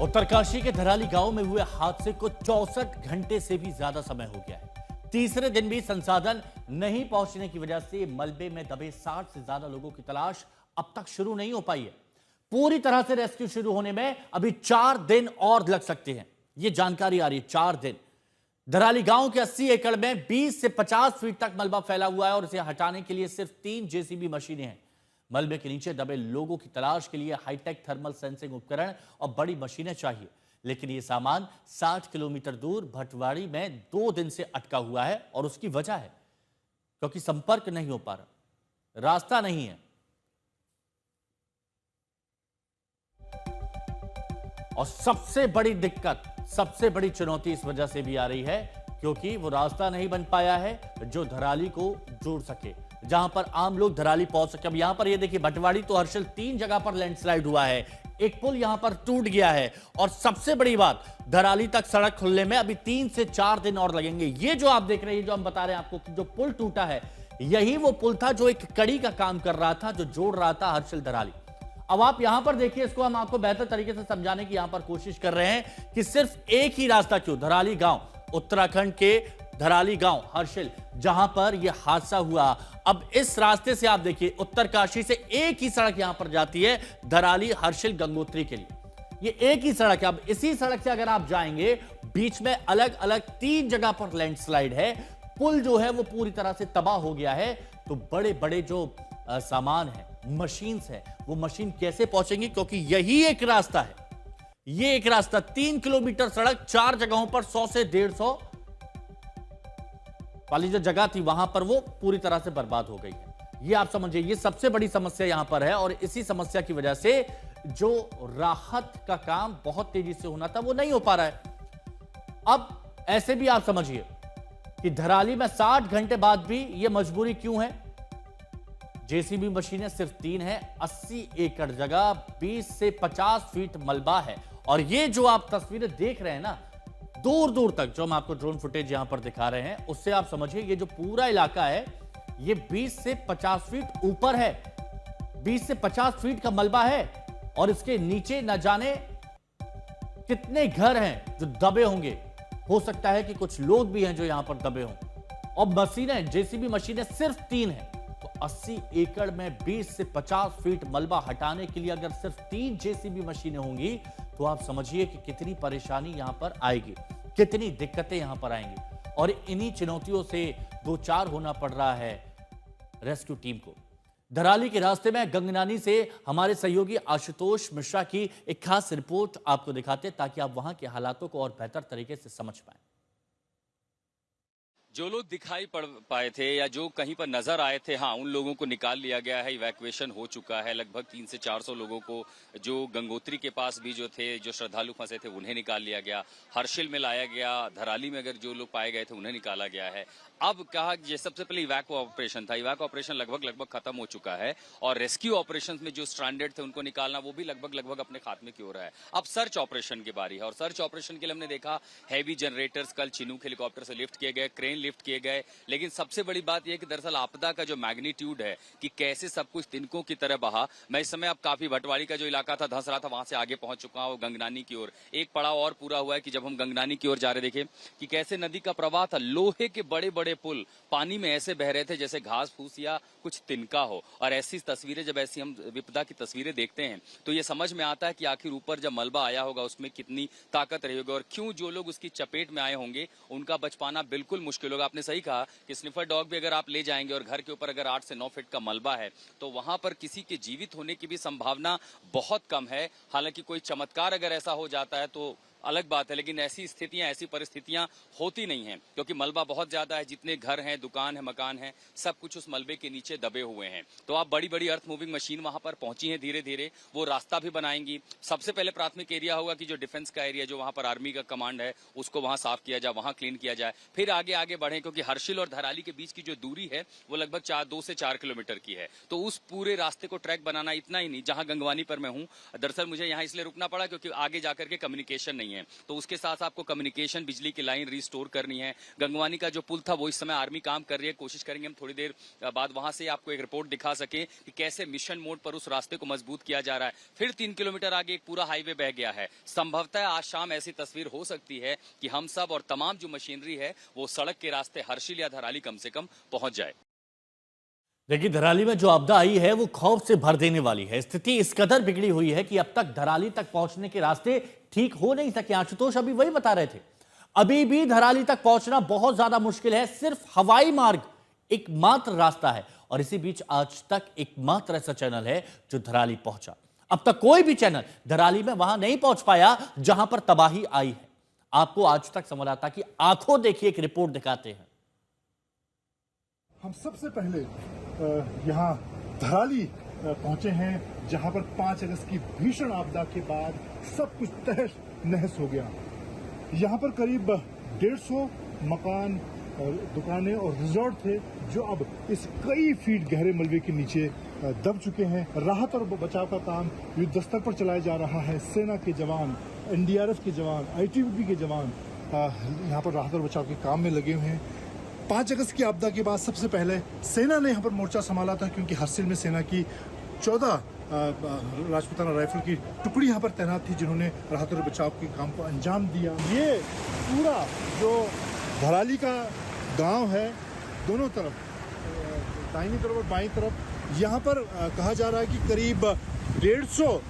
उत्तरकाशी के धराली गांव में हुए हादसे को 64 घंटे से भी ज्यादा समय हो गया है। तीसरे दिन भी संसाधन नहीं पहुंचने की वजह से मलबे में दबे 60 से ज्यादा लोगों की तलाश अब तक शुरू नहीं हो पाई है। पूरी तरह से रेस्क्यू शुरू होने में अभी 4 दिन और लग सकते हैं, यह जानकारी आ रही है। 4 दिन। धराली गांव के 80 एकड़ में 20 से 50 फीट तक मलबा फैला हुआ है और इसे हटाने के लिए सिर्फ 3 जेसीबी मशीनें हैं। मलबे के नीचे दबे लोगों की तलाश के लिए हाईटेक थर्मल सेंसिंग उपकरण और बड़ी मशीनें चाहिए, लेकिन यह सामान 60 किलोमीटर दूर भटवाड़ी में 2 दिन से अटका हुआ है और उसकी वजह है क्योंकि संपर्क नहीं हो पा रहा, रास्ता नहीं है। और सबसे बड़ी दिक्कत, सबसे बड़ी चुनौती इस वजह से भी आ रही है क्योंकि वो रास्ता नहीं बन पाया है जो धराली को जोड़ सके, जहां पर आम लोग धराली पहुंच सके। अब यहां पर ये देखिए, भटवाड़ी तो हर्षिल 3 जगह पर लैंडस्लाइड हुआ है, एक पुल यहां पर टूट गया है और सबसे बड़ी बात, धराली तक सड़क खुलने में अभी 3 से 4 दिन और लगेंगे। ये जो आप देख रहे हैं, जो हम बता रहे हैं आपको कि जो पुल टूटा है, यही वो पुल था जो एक कड़ी का काम कर रहा था, जो जोड़ रहा था हर्षिल धराली। अब आप यहां पर देखिए, इसको हम आपको बेहतर तरीके से समझाने की यहां पर कोशिश कर रहे हैं कि सिर्फ एक ही रास्ता क्यों, धराली गांव, उत्तराखंड के धराली गांव हर्षिल, जहां पर यह हादसा हुआ। अब इस रास्ते से आप देखिए, उत्तरकाशी से एक ही सड़क यहां पर जाती है धराली हर्षिल गंगोत्री के लिए, ये एक ही सड़क है। अब इसी सड़क से अगर आप जाएंगे, बीच में अलग अलग 3 जगह पर लैंडस्लाइड है, पुल जो है वो पूरी तरह से तबाह हो गया है। तो बड़े बड़े जो सामान है, मशीन्स है, वो मशीन कैसे पहुंचेंगी, क्योंकि यही एक रास्ता है, ये एक रास्ता 3 किलोमीटर सड़क 4 जगहों पर 100 से 150 वाली जो जगह थी वहां पर वो पूरी तरह से बर्बाद हो गई है। ये आप समझिए, ये सबसे बड़ी समस्या यहां पर है और इसी समस्या की वजह से जो राहत का काम बहुत तेजी से होना था वो नहीं हो पा रहा है। अब ऐसे भी आप समझिए कि धराली में 60 घंटे बाद भी ये मजबूरी क्यों है। जेसीबी मशीनें सिर्फ 3 हैं, 80 एकड़ जगह, 20 से 50 फीट मलबा है और ये जो आप तस्वीरें देख रहे हैं ना, दूर दूर तक, जो हम आपको ड्रोन फुटेज यहां पर दिखा रहे हैं, उससे आप समझिए ये जो पूरा इलाका है ये 20 से 50 फीट ऊपर है, 20 से 50 फीट का मलबा है और इसके नीचे न जाने कितने घर हैं जो दबे होंगे। हो सकता है कि कुछ लोग भी हैं जो यहां पर दबे हों और मशीनें, जेसीबी मशीनें सिर्फ 3 हैं। तो 80 एकड़ में 20 से 50 फीट मलबा हटाने के लिए अगर सिर्फ 3 जेसीबी मशीनें होंगी तो आप समझिए कि कितनी परेशानी यहां पर आएगी, कितनी दिक्कतें यहां पर आएंगी और इन्हीं चुनौतियों से 2-4 होना पड़ रहा है रेस्क्यू टीम को। धराली के रास्ते में गंगनानी से हमारे सहयोगी आशुतोष मिश्रा की एक खास रिपोर्ट आपको दिखाते हैं ताकि आप वहां के हालातों को और बेहतर तरीके से समझ पाएं। जो लोग दिखाई पड़ पाए थे या जो कहीं पर नजर आए थे, हाँ, उन लोगों को निकाल लिया गया है। इवैक्यूएशन हो चुका है। लगभग 300 से 400 लोगों को, जो गंगोत्री के पास भी जो थे, जो श्रद्धालु फंसे थे, उन्हें निकाल लिया गया। हर्षिल में लाया गया। धराली में अगर जो लोग पाए गए थे उन्हें निकाला गया है। अब कहा, ये सबसे पहले इवैक्यू ऑपरेशन था। इवैक्यू ऑपरेशन लगभग खत्म हो चुका है और रेस्क्यू ऑपरेशन में जो स्ट्रैंडेड थे उनको निकालना, वो भी लगभग अपने खात्मे की ओर है। अब सर्च ऑपरेशन की बारी है और सर्च ऑपरेशन के लिए हमने देखा हैवी जनरेटर्स कल चिनूक हेलीकॉप्टर से लिफ्ट किए गए, क्रेन लिफ्ट किए गए। लेकिन सबसे बड़ी बात यह कि दरअसल आपदा का जो मैग्नीट्यूड है कि कैसे सब कुछ तिनकों की तरह बहा। मैं इस समय अब काफी भटवाड़ी का जो इलाका था, धंस रहा था, वहां से आगे पहुंच चुका हूं गंगनानी की ओर। एक पड़ाव और पूरा हुआ है कि जब हम गंगनानी की ओर जा रहे, देखे कि कैसे नदी का प्रवाह था। लोहे के बड़े बड़े पुल पानी में ऐसे बह रहे थे जैसे घास फूस या कुछ तिनका हो। और ऐसी तस्वीरें, जब ऐसी हम विपदा की तस्वीरें देखते हैं तो ये समझ में आता है कि आखिर ऊपर जब मलबा आया होगा उसमें कितनी ताकत रही होगी और क्यों जो लोग उसकी चपेट में आए होंगे उनका बच पाना बिल्कुल मुश्किल होगा। आपने सही कहा कि स्निफर डॉग भी अगर आप ले जाएंगे और घर के ऊपर अगर 8 से 9 फीट का मलबा है तो वहां पर किसी के जीवित होने की भी संभावना बहुत कम है। हालांकि कोई चमत्कार अगर ऐसा हो जाता है तो अलग बात है, लेकिन ऐसी स्थितियां, ऐसी परिस्थितियां होती नहीं हैं क्योंकि मलबा बहुत ज्यादा है। जितने घर हैं, दुकान है, मकान है, सब कुछ उस मलबे के नीचे दबे हुए हैं। तो आप बड़ी बड़ी अर्थ मूविंग मशीन वहां पर पहुंची हैं, धीरे धीरे वो रास्ता भी बनाएंगी। सबसे पहले प्राथमिक एरिया होगा कि जो डिफेंस का एरिया, जो वहां पर आर्मी का कमांड है, उसको वहां साफ किया जाए, वहां क्लीन किया जाए। फिर आगे आगे बढ़े क्योंकि हर्षिल और धराली के बीच की जो दूरी है वो लगभग 2 से 4 किलोमीटर की है। तो उस पूरे रास्ते को ट्रैक बनाना, इतना ही नहीं, जहां गंगवानी पर मैं हूं, दरअसल मुझे यहां इसलिए रुकना पड़ा क्योंकि आगे जाकर के कम्युनिकेशन नहीं है। है। तो उसके साथ आपको कम्युनिकेशन, बिजली की लाइन रिस्टोर करनी है। गंगवानी का जो पुल था वो इस समय आर्मी काम कर रही है। कोशिश करेंगे हम थोड़ी देर बाद वहां से आपको एक रिपोर्ट दिखा सके कि कैसे मिशन मोड पर उस रास्ते को मजबूत किया जा रहा है। फिर 3 किलोमीटर आगे एक पूरा हाईवे बह गया है। संभवतः आज शाम ऐसी तस्वीर हो सकती है कि हम सब और तमाम जो मशीनरी है वो सड़क के रास्ते हर्षिल या धराली कम से कम पहुंच जाए। देखिए, धराली में जो आपदा आई है वो खौफ से भर देने वाली है। स्थिति इस कदर बिगड़ी हुई है कि अब तक धराली तक पहुंचने के रास्ते ठीक हो नहीं सके। आशुतोष अभी वही बता रहे थे, अभी भी धराली तक पहुंचना बहुत ज्यादा मुश्किल है। सिर्फ हवाई मार्ग एकमात्र रास्ता है और इसी बीच आज तक एकमात्र ऐसा चैनल है जो धराली पहुंचा। अब तक कोई भी चैनल धराली में वहां नहीं पहुंच पाया जहां पर तबाही आई है। आपको आज तक संवाददाता की आंखों देखिए एक रिपोर्ट दिखाते हैं। हम सबसे पहले यहाँ धराली पहुंचे हैं, जहां पर 5 अगस्त की भीषण आपदा के बाद सब कुछ तहस नहस हो गया। यहाँ पर करीब 150 मकान, दुकानें और रिजॉर्ट थे जो अब इस कई फीट गहरे मलबे के नीचे दब चुके हैं। राहत और बचाव का काम युद्ध स्तर पर चलाया जा रहा है। सेना के जवान, एनडीआरएफ के जवान, आईटीबीपी के जवान यहाँ पर राहत और बचाव के काम में लगे हुए हैं। 5 अगस्त की आपदा के बाद सबसे पहले सेना ने यहाँ पर मोर्चा संभाला था, क्योंकि हरसिल में सेना की 14 राजपूताना राइफल की टुकड़ी यहाँ पर तैनात थी, जिन्होंने राहत और बचाव के काम को अंजाम दिया। ये पूरा जो धराली का गांव है, दोनों तरफ, दाहिनी तरफ और बाईं तरफ, यहाँ पर कहा जा रहा है कि करीब 150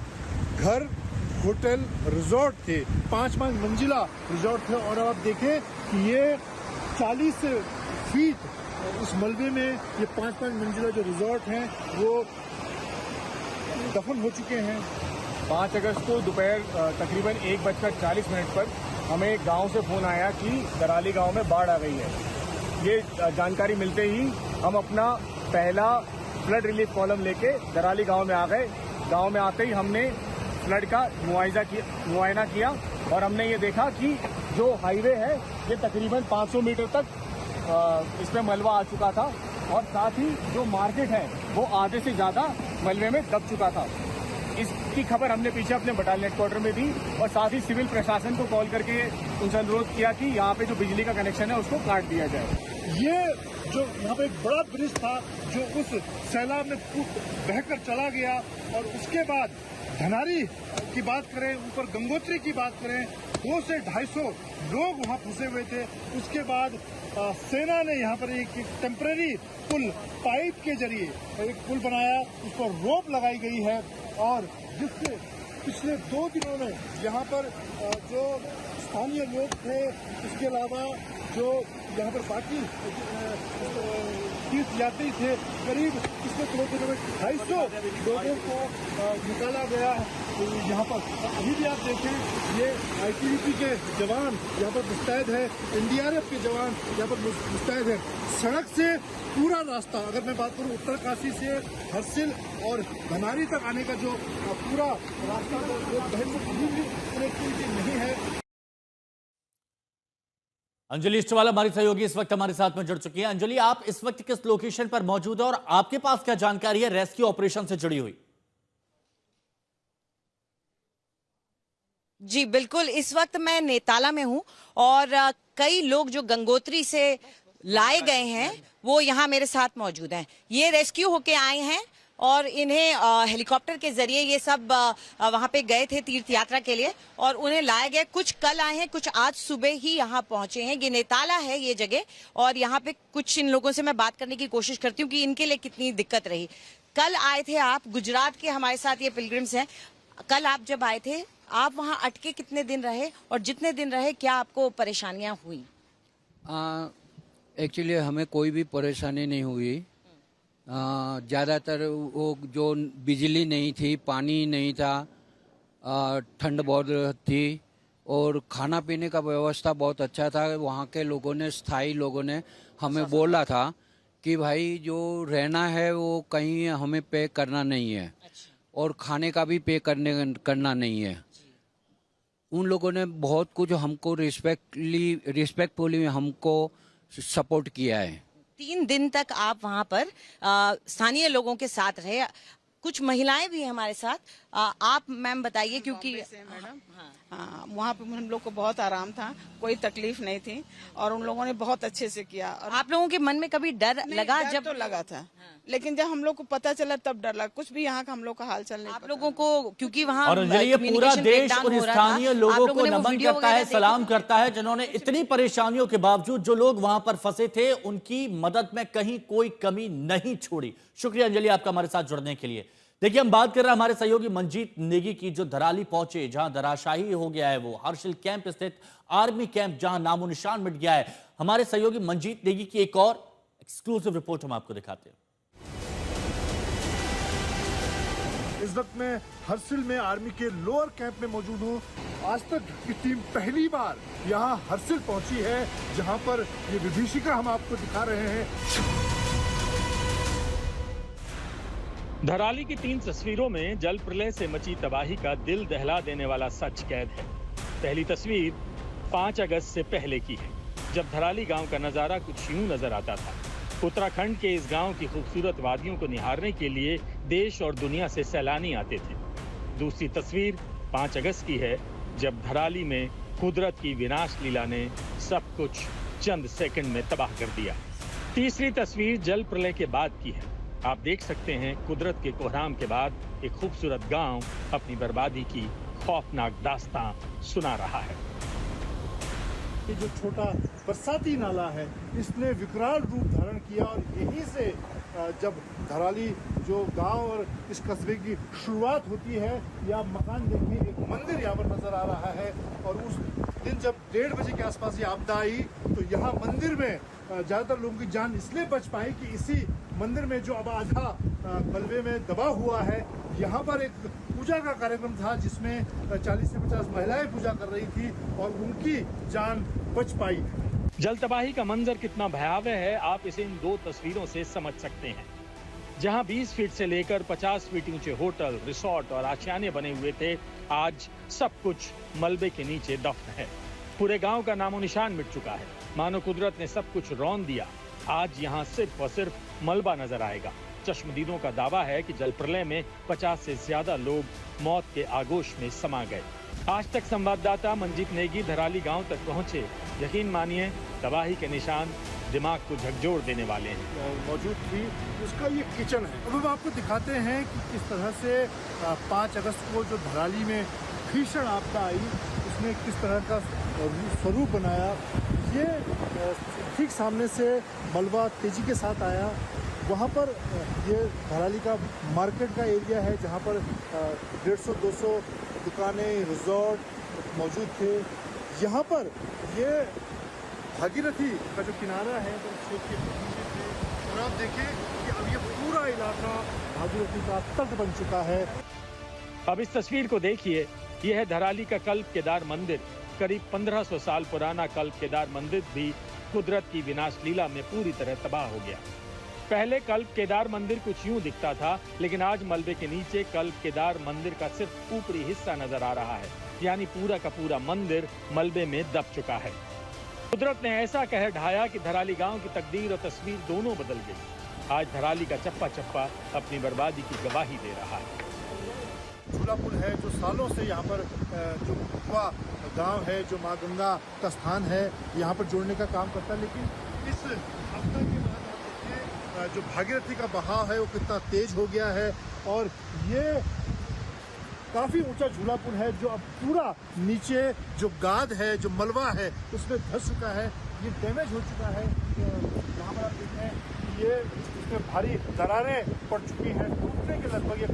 घर, होटल, रिजॉर्ट थे। 5-5 मंजिला रिजॉर्ट थे। और अब आप देखें कि ये 40 फीट उस मलबे में ये 5-5 मंजिला जो रिजॉर्ट हैं वो दफन हो चुके हैं। 5 अगस्त को दोपहर तकरीबन 1:40 पर हमें गांव से फोन आया कि दराली गांव में बाढ़ आ गई है। ये जानकारी मिलते ही हम अपना पहला फ्लड रिलीफ कॉलम लेके दराली गांव में आ गए। गांव में आते ही हमने फ्लड का मुआयना किया और हमने ये देखा कि जो हाईवे है ये तकरीबन 500 मीटर तक इसमें मलबा आ चुका था और साथ ही जो मार्केट है वो आधे से ज़्यादा मलबे में दब चुका था। इसकी खबर हमने पीछे अपने बटालियन हेडक्वार्टर में दी और साथ ही सिविल प्रशासन को कॉल करके उनसे अनुरोध किया कि यहाँ पे जो बिजली का कनेक्शन है उसको काट दिया जाए। ये जो यहाँ पे एक बड़ा ब्रिज था जो उस सैलाब में बहकर चला गया, और उसके बाद धनारी की बात करें, ऊपर गंगोत्री की बात करें, 200 से 250 लोग वहाँ फंसे हुए थे। उसके बाद सेना ने यहाँ पर एक टेम्परेरी पुल, पाइप के जरिए एक पुल बनाया, उस पर रोप लगाई गई है और जिससे पिछले 2 दिनों में यहाँ पर जो स्थानीय लोग थे, उसके अलावा जो यहाँ पर बाकी तीर्थ यात्री थे, करीब पिछले 2 दिनों में 250 लोगों को निकाला गया है यहाँ पर। अभी भी आप देखें ये आईटीबीपी के जवान यहाँ पर मुस्तैद है, एनडीआरएफ के जवान यहाँ पर मुस्तैद है। सड़क से पूरा रास्ता, अगर मैं बात करूँ उत्तरकाशी से हरसिल और धनारी तक आने का जो पूरा रास्ता वो कनेक्टिविटी नहीं है। अंजलि इस्टवाल हमारी सहयोगी इस वक्त हमारे साथ में जुड़ चुकी है। अंजलि, आप इस वक्त किस लोकेशन पर मौजूद है और आपके पास क्या जानकारी है रेस्क्यू ऑपरेशन से जुड़ी हुई? जी बिल्कुल, इस वक्त मैं नेताला में हूं और कई लोग जो गंगोत्री से लाए गए हैं वो यहाँ मेरे साथ मौजूद हैं। ये रेस्क्यू होके आए हैं और इन्हें हेलीकॉप्टर के जरिए ये सब वहाँ पे गए थे तीर्थ यात्रा के लिए और उन्हें लाया गया। कुछ कल आए हैं, कुछ आज सुबह ही यहाँ पहुंचे हैं। ये नेताला है ये जगह और यहाँ पे कुछ इन लोगों से मैं बात करने की कोशिश करती हूँ कि इनके लिए कितनी दिक्कत रही। कल आए थे आप, गुजरात के हमारे साथ ये पिलग्रिम्स हैं। कल आप जब आए थे, आप वहाँ अटके कितने दिन रहे और जितने दिन रहे क्या आपको परेशानियाँ हुई? एक्चुअली हमें कोई भी परेशानी नहीं हुई। ज़्यादातर वो जो बिजली नहीं थी, पानी नहीं था, ठंड बहुत थी और खाना पीने का व्यवस्था बहुत अच्छा था। वहाँ के लोगों ने, स्थायी लोगों ने हमें बोला था कि भाई जो रहना है वो कहीं हमें पे करना नहीं है और खाने का भी पे करना नहीं है। उन लोगों ने बहुत कुछ हमको रिस्पेक्टफुली हमको सपोर्ट किया है। 3 दिन तक आप वहाँ पर स्थानीय लोगों के साथ रहे। कुछ महिलाएं भी हैं हमारे साथ। आप मैम बताइए, क्योंकि मैडम वहाँ पे हम लोग को बहुत आराम था, कोई तकलीफ नहीं थी और उन लोगों ने बहुत अच्छे से किया। और आप लोगों के मन में कभी डर लगा? डर जब तो लगा था, लेकिन जब हम लोग को पता चला तब डर लगा। कुछ भी यहाँ का हम लोग का हाल चल नहीं आप पता। लोगों को, क्योंकि वहाँ और अंजलि, ये पूरा communication देश breakdown उन हो रहा था। स्थानीय आप लोगों लोगों को ने वो नमन वीडियो करता है, वगैरह सलाम देखी? करता है, जिन्होंने इतनी परेशानियों के बावजूद जो लोग वहां पर फंसे थे उनकी मदद में कहीं कोई कमी नहीं छोड़ी। शुक्रिया अंजलि आपका हमारे साथ जुड़ने के लिए। देखिए, हम बात कर रहे हैं हमारे सहयोगी मंजीत नेगी की, जो धराली पहुंचे, जहां धराशाही हो गया है वो हर्षिल कैंप स्थित आर्मी कैंप, जहां नामो निशान मिट गया है। हमारे सहयोगी मंजीत नेगी की एक और एक्सक्लूसिव रिपोर्ट हम आपको दिखाते हैं। इस वक्त मैं हर्षिल में आर्मी के लोअर कैंप में मौजूद हूँ। आज तक की टीम पहली बार यहाँ हर्षिल पहुंची है, जहाँ पर ये विभीषिका हम आपको दिखा रहे हैं। धराली की 3 तस्वीरों में जल प्रलय से मची तबाही का दिल दहला देने वाला सच कैद है। पहली तस्वीर 5 अगस्त से पहले की है, जब धराली गांव का नजारा कुछ यूं नजर आता था। उत्तराखंड के इस गांव की खूबसूरत वादियों को निहारने के लिए देश और दुनिया से सैलानी आते थे। दूसरी तस्वीर 5 अगस्त की है, जब धराली में कुदरत की विनाश लीला ने सब कुछ चंद सेकंड में तबाह कर दिया। तीसरी तस्वीर जल प्रलय के बाद की है। आप देख सकते हैं, कुदरत के कोहराम के बाद एक खूबसूरत गांव अपनी बर्बादी की खौफनाक दास्तां सुना रहा है। ये जो छोटा बरसाती नाला है, इसने विकराल रूप धारण किया और यहीं से जब धराली जो गांव और इस कस्बे की शुरुआत होती है, या मकान देखिए, एक मंदिर यहाँ पर नजर आ रहा है। और उस दिन जब 1:30 बजे के आसपास ये आपदा आई, तो यहाँ मंदिर में ज़्यादातर लोगों की जान इसलिए बच पाई कि इसी मंदिर में, जो अब आधा मलबे में दबा हुआ है, यहाँ पर एक पूजा का कार्यक्रम था, जिसमें 40 से 50 महिलाएं पूजा कर रही थी और उनकी जान बच पाई। जल तबाही का मंजर कितना भयावह है, आप इसे इन 2 तस्वीरों से समझ सकते हैं। जहां 20 फीट से लेकर 50 फीट ऊंचे होटल, रिसोर्ट और आशियाने बने हुए थे, आज सब कुछ मलबे के नीचे दफन है। पूरे गांव का नामो निशान मिट चुका है, मानो कुदरत ने सब कुछ रौंद दिया। आज यहाँ सिर्फ और सिर्फ मलबा नजर आएगा। चश्मदीदों का दावा है कि जल प्रलय में 50 से ज्यादा लोग मौत के आगोश में समा गए। आज तक संवाददाता मंजीत नेगी धराली गांव तक पहुंचे। यकीन मानिए, तबाही के निशान दिमाग को झकझोर देने वाले हैं। मौजूद थी, उसका ये किचन है। अब हम आपको दिखाते हैं कि किस तरह से 5 अगस्त को जो धराली में भीषण आपदा आई, उसने किस तरह का स्वरूप बनाया। ये ठीक सामने से मलबा तेजी के साथ आया। वहाँ पर ये धराली का मार्केट का एरिया है, जहाँ पर 150-200 दुकानें, रिजॉर्ट मौजूद थे। यहाँ पर ये भागीरथी का जो किनारा है, तो खेत के पीछे थे। और आप देखें कि अब ये पूरा इलाका भागीरथी का तट बन चुका है। अब इस तस्वीर को देखिए, यह है धराली का कल्प केदार मंदिर। करीब 1500 साल पुराना कल्प केदार मंदिर भी कुदरत की विनाश लीला में पूरी तरह तबाह हो गया। पहले कल्प केदार मंदिर कुछ यूं दिखता था, लेकिन आज मलबे के नीचे कल्प केदार मंदिर का सिर्फ ऊपरी हिस्सा नजर आ रहा है, यानी पूरा का पूरा मंदिर मलबे में दब चुका है। कुदरत ने ऐसा कहर ढाया कि धराली गांव की तकदीर और तस्वीर दोनों बदल गई। आज धराली का चप्पा चप्पा अपनी बर्बादी की गवाही दे रहा है। झूला पुल है, जो सालों से यहाँ पर जो मुखवा गांव है, जो माँ गंगा का स्थान है, यहाँ पर जोड़ने का काम करता है। लेकिन इस आपदा के बाद आप देखिए, जो भागीरथी का बहाव है वो कितना तेज हो गया है। और ये काफ़ी ऊंचा झूला पुल है, जो अब पूरा नीचे जो गाद है, जो मलबा है, उसमें धंस चुका है। ये डैमेज हो चुका है। यहाँ पर आप देखें, ये इसमें भारी दरारें पड़ चुकी हैं, टूटने के लगभग ये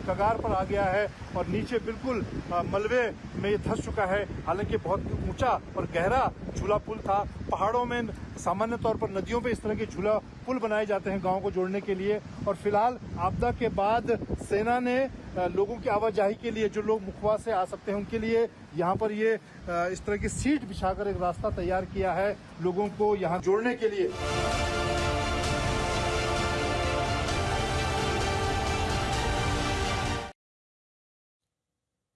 कगार पर आ गया है और नीचे बिल्कुल मलबे में ये धंस चुका है। हालांकि बहुत ऊंचा और गहरा झूला पुल था। पहाड़ों में सामान्य तौर पर नदियों पे इस तरह के झूला पुल बनाए जाते हैं गांव को जोड़ने के लिए। और फिलहाल आपदा के बाद सेना ने लोगों की आवाजाही के लिए, जो लोग मुखवा से आ सकते हैं उनके लिए, यहाँ पर ये इस तरह की सीट बिछाकर एक रास्ता तैयार किया है लोगों को यहाँ जोड़ने के लिए।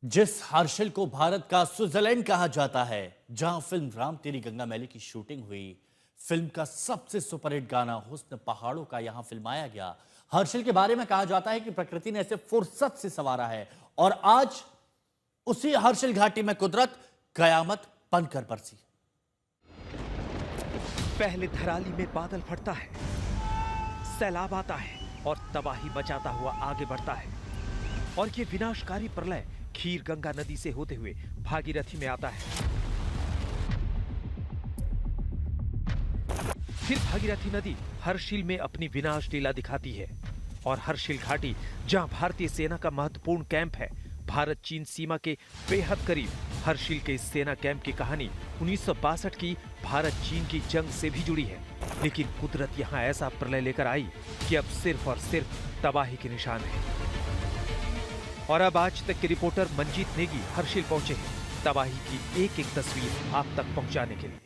जिस हर्षिल को भारत का स्विट्जरलैंड कहा जाता है, जहां फिल्म राम तेरी गंगा मैली की शूटिंग हुई, फिल्म का सबसे सुपरहिट गाना हुस्न पहाड़ों का यहां फिल्माया गया। हर्षिल के बारे में कहा जाता है कि प्रकृति ने इसे फुर्सत से संवारा है और आज उसी हर्षिल घाटी में कुदरत कयामत बनकर बरसी। पहले धराली में बादल फटता है, सैलाब आता है और तबाही मचाता हुआ आगे बढ़ता है और ये विनाशकारी प्रलय खीर गंगा नदी से होते हुए भागीरथी में आता है। फिर भागीरथी नदी हर्षिल में अपनी विनाश लीला दिखाती है और हर्षिल घाटी, जहां भारतीय सेना का महत्वपूर्ण कैंप है, भारत चीन सीमा के बेहद करीब हर्षिल के इस सेना कैंप की कहानी 1962 की भारत चीन की जंग से भी जुड़ी है। लेकिन कुदरत यहां ऐसा प्रलय लेकर आई कि अब सिर्फ और सिर्फ तबाही के निशान है। और अब आज तक के रिपोर्टर मंजीत नेगी हर्षिल पहुंचे हैं तबाही की एक एक तस्वीर आप तक पहुंचाने के लिए।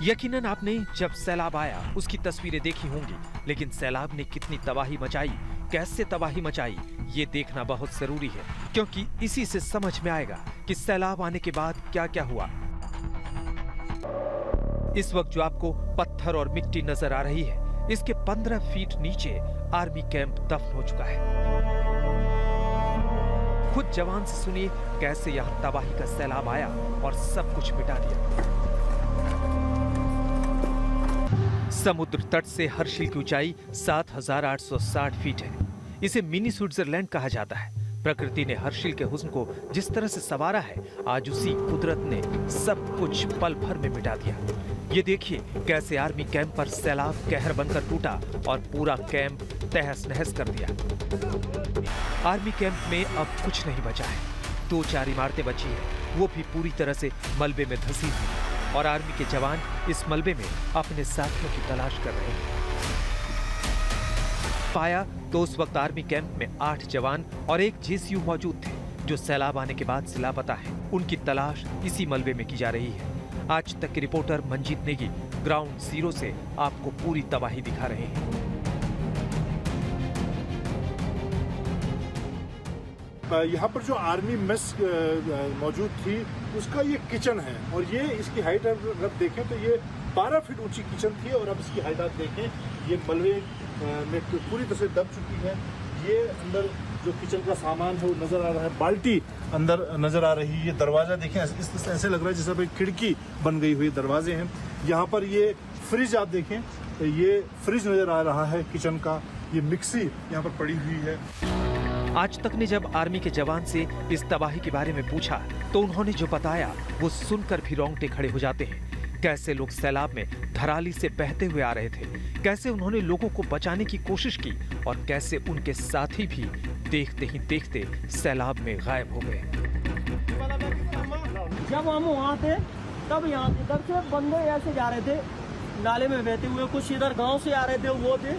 यकीनन आपने जब सैलाब आया उसकी तस्वीरें देखी होंगी, लेकिन सैलाब ने कितनी तबाही मचाई, कैसे तबाही मचाई, ये देखना बहुत जरूरी है, क्योंकि इसी से समझ में आएगा कि सैलाब आने के बाद क्या क्या हुआ। इस वक्त जो आपको पत्थर और मिट्टी नजर आ रही है, इसके 15 फीट नीचे आर्मी कैंप दफन हो चुका है। खुद जवान से सुनिए कैसे यहाँ तबाही का सैलाब आया और सब कुछ मिटा दिया। समुद्र तट से हर्षिल की ऊंचाई 7,860 फीट है। इसे मिनी स्विट्जरलैंड कहा जाता है। प्रकृति ने हर्षिल के हुस्न को जिस तरह से संवारा है, आज उसी कुदरत ने सब कुछ पल भर में मिटा दिया। ये देखिए कैसे आर्मी कैंप पर सैलाब कहर बनकर टूटा और पूरा कैंप तहस नहस कर दिया। आर्मी कैंप में अब कुछ नहीं बचा है। 2-4 इमारतें बची हैं, वो भी पूरी तरह से मलबे में धंसी हुई और आर्मी के जवान इस मलबे में अपने साथियों की तलाश कर रहे हैं। पाया तो उस वक्त आर्मी कैंप में 8 जवान और 1 जेसीयू मौजूद थे, जो सैलाब आने के बाद से लापता है। उनकी तलाश इसी मलबे में की जा रही है। आज तक के reporter Manjeet Negi ground zero से आपको पूरी तबाही दिखा रहे हैं। यहाँ पर जो आर्मी मेस मौजूद थी उसका ये किचन है और ये इसकी हाइट अगर देखें तो ये 12 फीट ऊंची किचन थी और अब इसकी हाइट आप देखें ये मलबे में पूरी तरह से दब चुकी है। ये अंदर जो किचन का सामान है वो नजर आ रहा है, बाल्टी अंदर नजर आ रही है। ये दरवाजा देखें ऐसे लग रहा है जैसे खिड़की बन गई हुई दरवाजे हैं। यहाँ पर ये फ्रिज आप देखें, ये फ्रिज नजर आ रहा है किचन का। ये मिक्सी यहाँ पर पड़ी हुई है। आज तक ने जब आर्मी के जवान से इस तबाही के बारे में पूछा तो उन्होंने जो बताया वो सुनकर भी रोंगटे खड़े हो जाते हैं। कैसे लोग सैलाब में धराली से बहते हुए आ रहे थे, कैसे उन्होंने लोगों को बचाने की कोशिश की और कैसे उनके साथी भी देखते ही देखते सैलाब में गायब हो गए। जब हम वहाँ थे तब यहाँ इधर से बंदे ऐसे जा रहे थे नाले में बहते हुए, कुछ इधर गांव से आ रहे थे वो थे।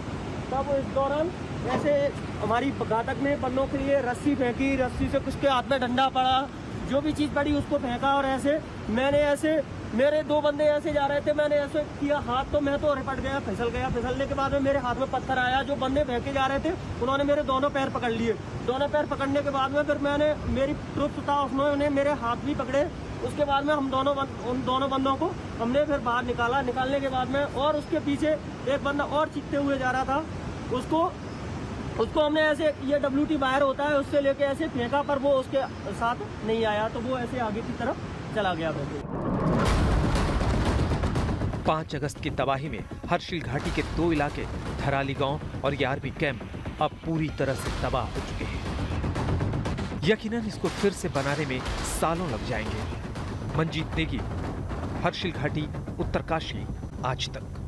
तब इस दौरान ऐसे हमारी घातक ने बंदों के लिए रस्सी फेंकी, रस्सी से कुछ के हाथ में डंडा पड़ा, जो भी चीज पड़ी उसको फेंका और ऐसे मैंने ऐसे मेरे 2 बंदे ऐसे जा रहे थे, मैंने ऐसे किया हाथ तो मैं तो रिपट गया, फिसल गया। फिसलने के बाद में मेरे हाथ में पत्थर आया। जो बंदे फेंके जा रहे थे उन्होंने मेरे दोनों पैर पकड़ लिए। दोनों पैर पकड़ने के बाद में फिर मैंने मेरी ट्रुप था उन्होंने मेरे हाथ भी पकड़े। उसके बाद में हम उन दोनों बंदों को हमने फिर बाहर निकाला। निकालने के बाद में और उसके पीछे एक बंदा और चीखते हुए जा रहा था, उसको हमने ऐसे ये WT बाहर होता है उससे लेके ऐसे फेंका, पर वो उसके साथ नहीं आया तो वो ऐसे आगे की तरफ चला गया। 5 अगस्त की तबाही में हर्षिल घाटी के 2 इलाके धराली गांव और ये आर्मी कैंप अब पूरी तरह से तबाह हो चुके हैं। यकीनन इसको फिर से बनाने में सालों लग जाएंगे। मंजीत नेगी, हर्षिल घाटी, उत्तरकाशी, आज तक।